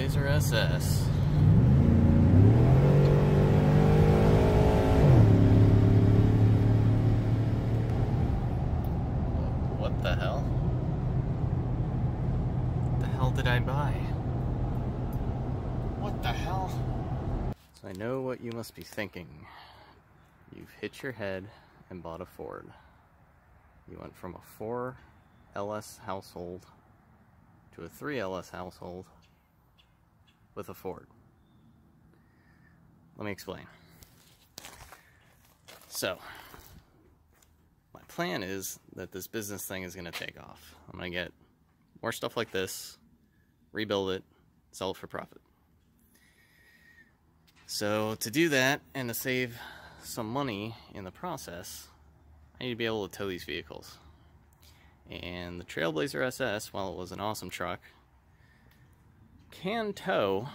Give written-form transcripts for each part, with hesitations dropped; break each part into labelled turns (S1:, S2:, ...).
S1: Trailblazer SS. What the hell? What the hell did I buy? What the hell? So I know what you must be thinking. You've hit your head and bought a Ford. You went from a 4 LS household to a 3 LS household with a Ford. Let me explain. So, my plan is that this business thing is going to take off. I'm going to get more stuff like this, rebuild it, sell it for profit. So, to do that and to save some money in the process, I need to be able to tow these vehicles. And the Trailblazer SS, while it was an awesome truck, can tow,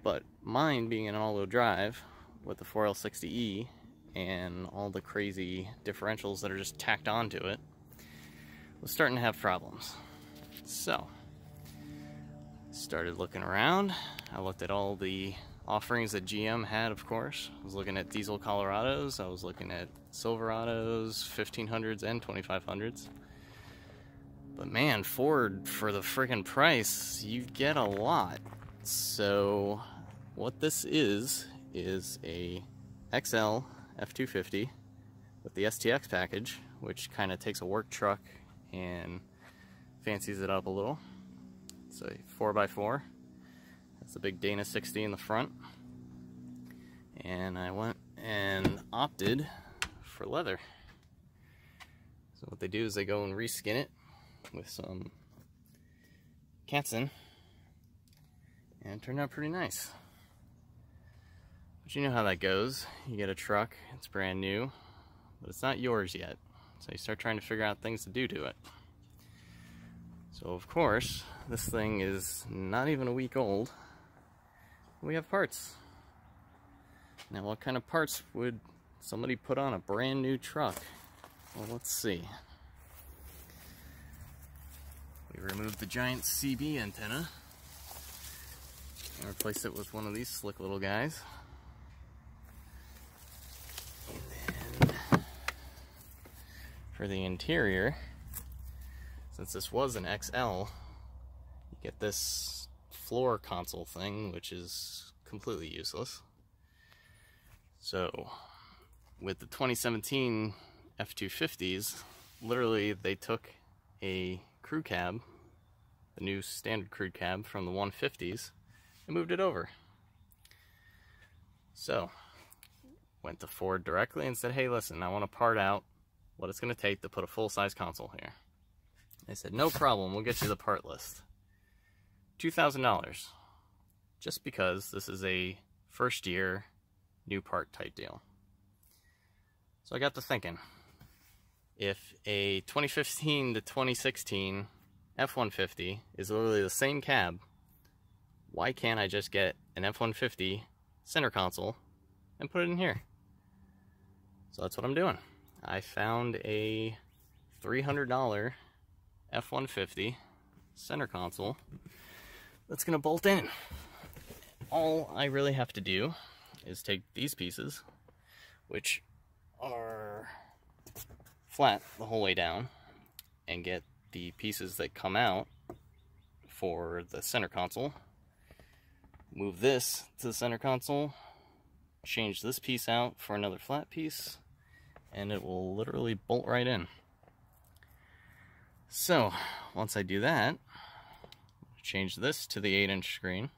S1: but mine being an all-wheel drive with the 4L60E and all the crazy differentials that are just tacked onto it, was starting to have problems. So, started looking around. I looked at all the offerings that GM had, of course. I was looking at diesel Colorados, I was looking at Silverados, 1500s and 2500s. But man, Ford, for the freaking price, you get a lot. So what this is a XL F250 with the STX package, which kind of takes a work truck and fancies it up a little. It's a 4x4. That's a big Dana 60 in the front. And I went and opted for leather. So what they do is they go and reskin it with some Katzen, and it turned out pretty nice. But you know how that goes. You get a truck, it's brand new, but it's not yours yet. So you start trying to figure out things to do to it. So of course, this thing is not even a week old. We have parts. Now what kind of parts would somebody put on a brand new truck? Well, let's see. We removed the giant CB antenna and replaced it with one of these slick little guys. And then for the interior, since this was an XL, you get this floor console thing, which is completely useless. So with the 2017 F250s, literally they took a crew cab, the new standard crew cab from the 150s, and moved it over. So, went to Ford directly and said, hey listen, I want to part out what it's going to take to put a full-size console here. They said, no problem, we'll get you the part list. $2,000. Just because this is a first year, new part type deal. So I got to thinking, if a 2015 to 2016 F-150 is literally the same cab, why can't I just get an F-150 center console and put it in here? So that's what I'm doing. I found a $300 F-150 center console that's going to bolt in. All I really have to do is take these pieces, which are flat the whole way down, and get the pieces that come out for the center console, move this to the center console, change this piece out for another flat piece, and it will literally bolt right in. So once I do that, change this to the 8-inch screen,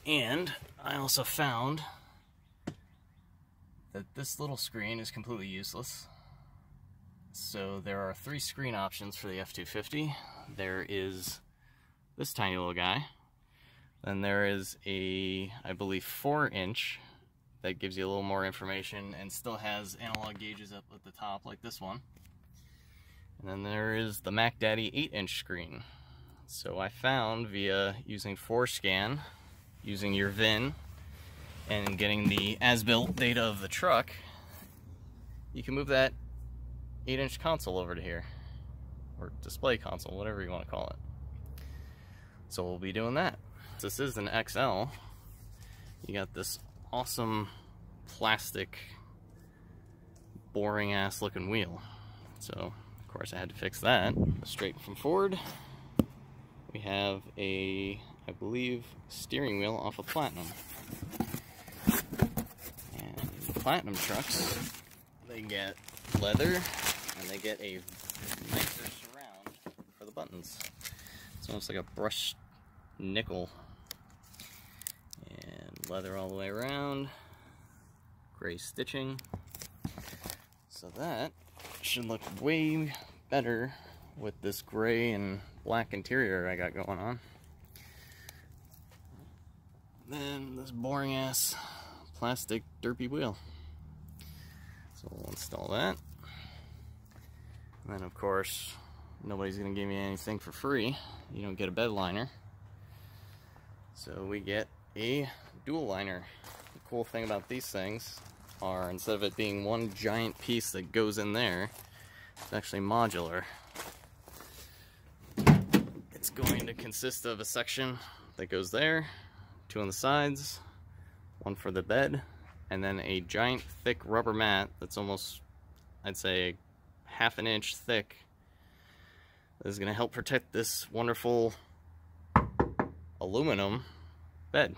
S1: and I also found that this little screen is completely useless. So there are 3 screen options for the F250. There is this tiny little guy. Then there is a, I believe, 4-inch that gives you a little more information and still has analog gauges up at the top like this one. And then there is the Mac Daddy 8-inch screen. So I found via using ForeScan, using your VIN, and getting the as-built data of the truck, you can move that 8-inch console over to here, or display console, whatever you want to call it. So we'll be doing that. since this is an XL, you got this awesome plastic, boring ass looking wheel. So, of course, I had to fix that. Straight from Ford, we have a, I believe, steering wheel off of Platinum. And the Platinum trucks, they get leather, and they get a nicer surround for the buttons. It's almost like a brushed nickel. And leather all the way around. Gray stitching. So that should look way better with this gray and black interior I got going on. Then this boring ass plastic derpy wheel. So we'll install that. And then of course, nobody's gonna give me anything for free. You don't get a bed liner. So we get a dual liner. The cool thing about these things are, instead of it being one giant piece that goes in there, it's actually modular. It's going to consist of a section that goes there, two on the sides, one for the bed, and then a giant thick rubber mat that's almost, I'd say, half an inch thick. That is going to help protect this wonderful aluminum bed.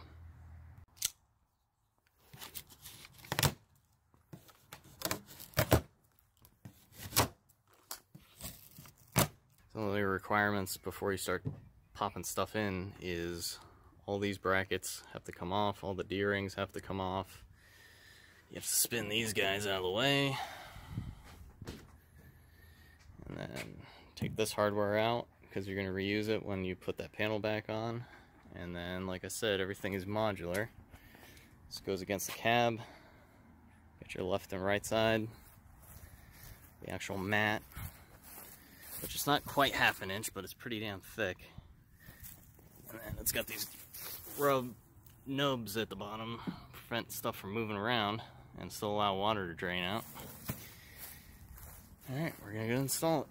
S1: Some of the requirements before you start popping stuff in is all these brackets have to come off, all the D-rings have to come off. You have to spin these guys out of the way. And then take this hardware out because you're going to reuse it when you put that panel back on. And then, like I said, everything is modular. This goes against the cab. Get your left and right side. The actual mat, which is not quite half an inch, but it's pretty damn thick. And then it's got these rub nubs at the bottom, prevent stuff from moving around and still allow water to drain out. Alright, we're gonna go install it.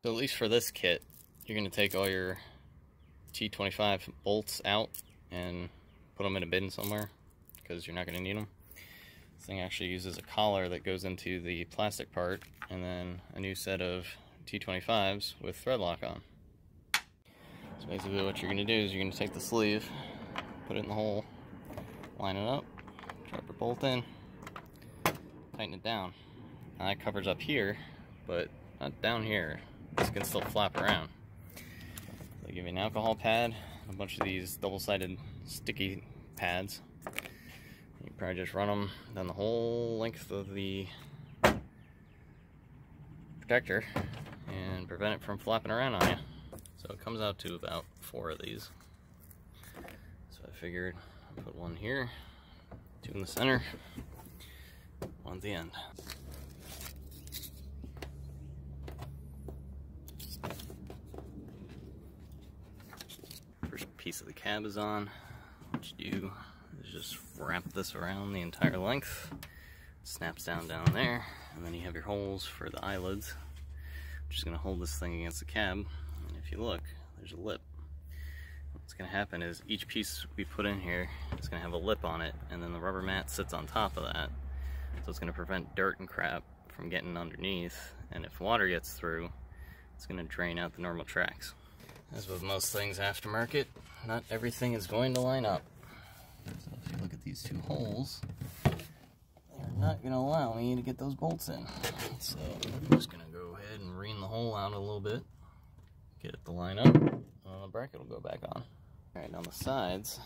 S1: So at least for this kit, you're going to take all your T25 bolts out and put them in a bin somewhere because you're not going to need them. This thing actually uses a collar that goes into the plastic part and then a new set of T25s with thread lock on. So basically what you're going to do is you're going to take the sleeve, put it in the hole, line it up, drop your bolt in, tighten it down. Now that covers up here, but not down here. This can still flap around. They give you an alcohol pad, a bunch of these double-sided sticky pads. You probably just run them down the whole length of the protector and prevent it from flapping around on you. So it comes out to about 4 of these. So I figured I'd put one here, 2 in the center, 1 at the end. First piece of the cab is on. What you do is just wrap this around the entire length. It snaps down there, and then you have your holes for the eyelids, which is going to hold this thing against the cab. And if you look, there's a lip. What's going to happen is each piece we put in here is going to have a lip on it, and then the rubber mat sits on top of that. So it's going to prevent dirt and crap from getting underneath, and if water gets through, it's going to drain out the normal tracks. As with most things aftermarket, not everything is going to line up. So if you look at these 2 holes, they're not going to allow me to get those bolts in. So I'm just going to go ahead and ream the hole out a little bit, get it to line up, and the bracket will go back on. Alright, on the sides,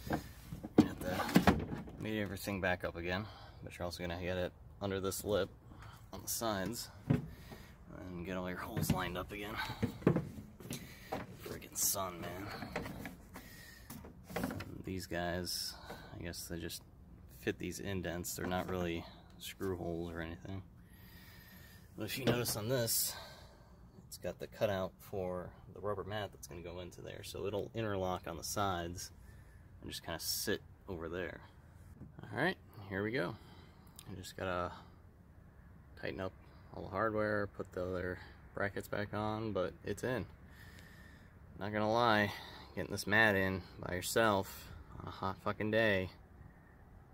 S1: you have to meet everything back up again, but you're also going to get it under this lip on the sides, and get all your holes lined up again. Friggin' sun, man. And these guys, I guess they just fit these indents. They're not really screw holes or anything. But if you notice on this, it's got the cutout for the rubber mat that's going to go into there. So it'll interlock on the sides and just kind of sit over there. Alright, here we go. I just gotta tighten up all the hardware, put the other brackets back on, but it's in. Not gonna lie, getting this mat in by yourself on a hot fucking day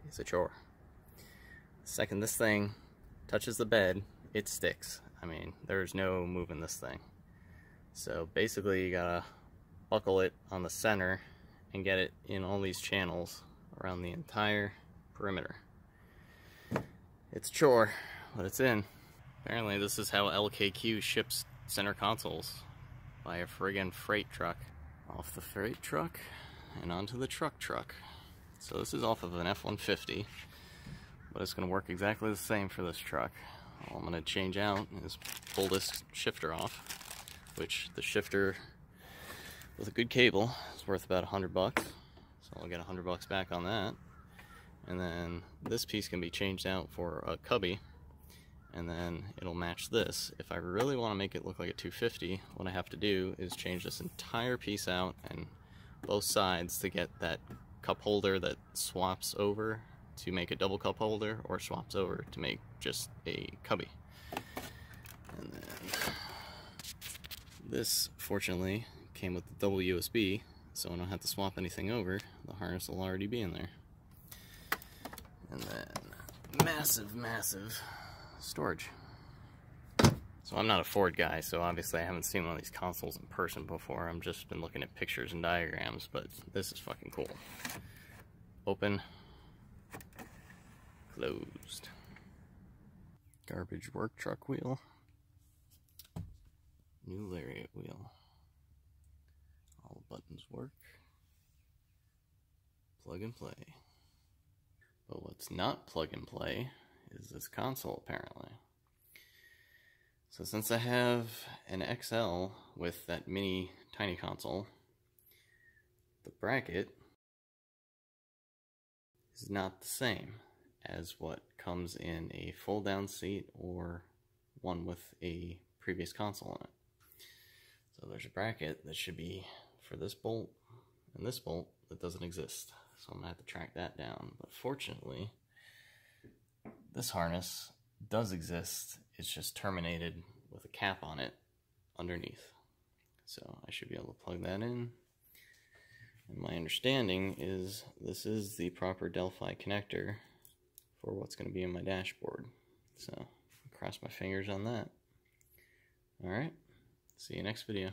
S1: is a chore. The second this thing touches the bed, it sticks. I mean, there's no moving this thing. So basically you gotta buckle it on the center and get it in all these channels around the entire perimeter. It's a chore, but it's in. Apparently this is how LKQ ships center consoles, by a friggin' freight truck. Off the freight truck and onto the truck. So this is off of an F-150, but it's gonna work exactly the same for this truck. All I'm gonna change out is pull this shifter off, which the shifter with a good cable is worth about $100, so I'll get $100 back on that. And then this piece can be changed out for a cubby, and then it'll match this. If I really want to make it look like a 250, what I have to do is change this entire piece out and both sides to get that cup holder that swaps over to make a double cup holder, or swaps over to make just a cubby. And then this, fortunately, came with the double USB, so I don't have to swap anything over. The harness will already be in there. And then massive storage. So I'm not a Ford guy, so obviously I haven't seen one of these consoles in person before. I've just been looking at pictures and diagrams, but this is fucking cool. Open, closed. Garbage work truck wheel. New lariat wheel. All the buttons work. Plug and play. But what's not plug and play is this console, apparently. So since I have an XL with that mini tiny console, the bracket is not the same as what comes in a fold-down seat or one with a previous console in it. So there's a bracket that should be for this bolt and this bolt that doesn't exist. So I'm gonna have to track that down. But fortunately, this harness does exist. It's just terminated with a cap on it underneath. So I should be able to plug that in. And my understanding is this is the proper Delphi connector for what's going to be in my dashboard. So cross my fingers on that. Alright, see you next video.